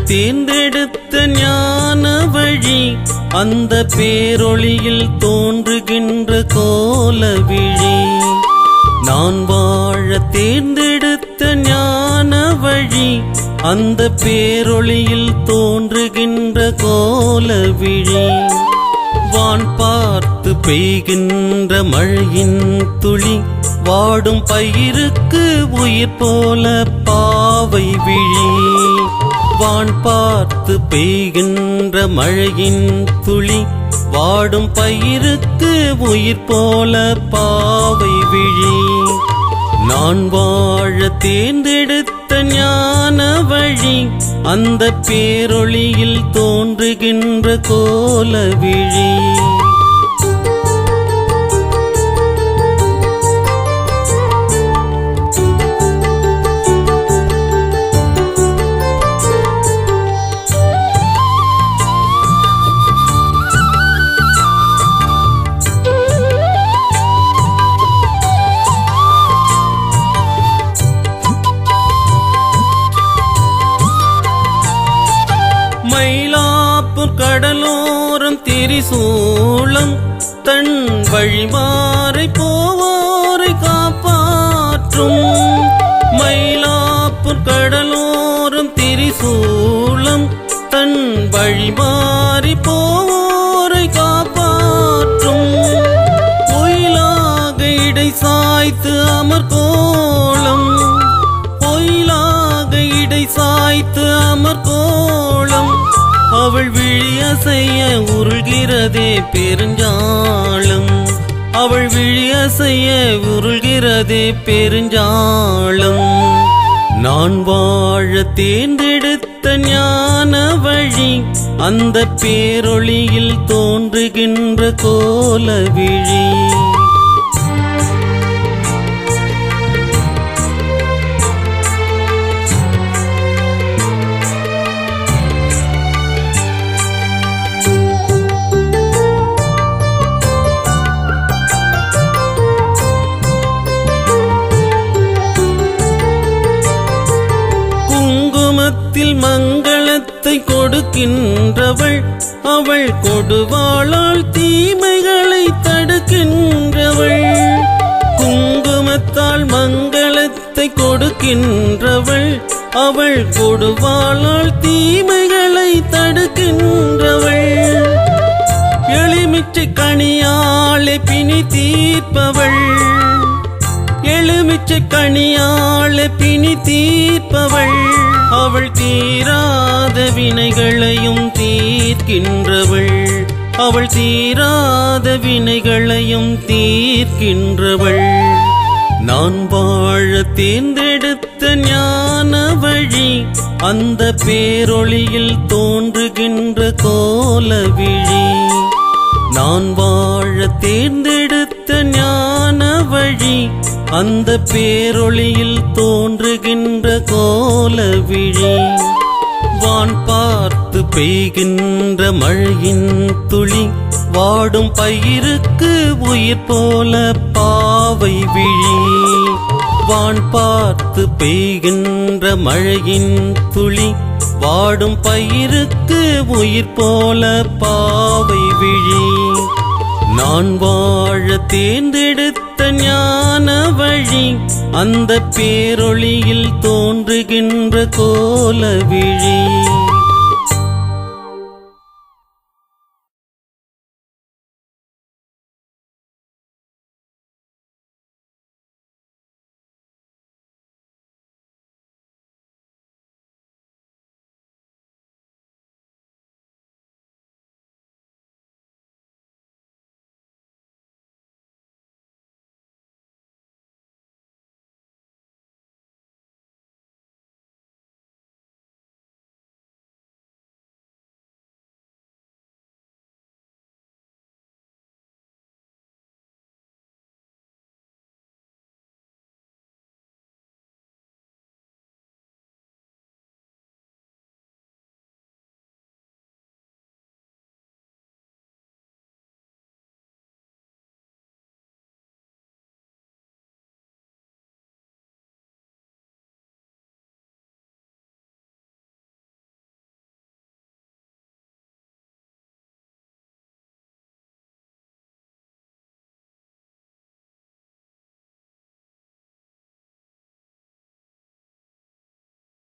தேர்ந்தெடுத்த ஞான வழி அந்த பேரொளியில் தோன்றுகின்ற கோலவிழி. நான் வாழ தேர்ந்தெடுத்த ஞான வழி அந்த பேரொளியில் தோன்றுகின்ற கோலவிழி. வான் பார்த்து பெய்கின்ற மழையின் துளி வாடும் பயிருக்கு உயிர் போல பாவை விழி. வான் பார்த்து பெய்கின்ற மழையின் துளி வாடும் பயிருக்கு உயிர் போல பாவை விழி. நான் வாழ தேர்ந்தெடுத்த ஞான வழி அந்த பேரொளியில் தோன்றுகின்ற கோலவிழி. மயிலாப்பூர் கடலோரம் திரிசூலம் தன் வழிமாறை போவோரை காப்பாற்றும். மயிலாப்பூர் கடலோரம் திரிசூலம் தன் வழிமாறி போவோரை காப்பாற்றும். கோயிலாக இடை சாய்த்து அமர்கோலம், கோயிலாக இடை சாய்த்து அமர்கோலம். அவள் விழியசைய உருள்கிறதே பெருஞ்சாளம், அவள் விழியசைய உருள்கிறதே பெருஞ்சாளம். நான் வாழ தேர்ந்தெடுத்த ஞான வழி அந்த பேரொளியில் தோன்றுகின்ற கோலவிழி. மங்களத்தை கொடுக்கின்றவள் அவள் கொடுவாளால் தீமைகளை தடுக்கின்றவள். குங்குமத்தால் மங்களத்தை கொடுக்கின்றவள் அவள் கொடுவாளால் தீமைகளை தடுக்கின்றவள். எலுமிச்சை கனியாலே பிணி தீர்ப்பவள், எலுமிச்சை கனியாலே பிணி தீர்ப்பவள். அவள் தீராத வினைகளையும் தீர்க்கின்றவள், அவள் தீராத வினைகளையும் தீர்க்கின்றவள். நான் வாழ தேர்ந்தெடுத்த ஞான வழி அந்த பேரொளியில் தோன்றுகின்ற கோலவிழி. நான் வாழ தேர்ந்தெடுத்த ஞான வழி அந்த பேரொளியில் தோன்றுகின்ற கோலவிழி. வான் பார்த்து பெய்கின்ற மழையின் துளி வாடும் பயிருக்கு உயிர் போல பாவை விழி. வான் பார்த்து பெய்கின்ற மழையின் துளி வாடும் பயிருக்கு உயிர் போல பாவை விழி. நான் வாழ தேர்ந்தெடுத்த ஞான வழி அந்த பேரொளியில் தோன்றுகின்ற கோலவிழி.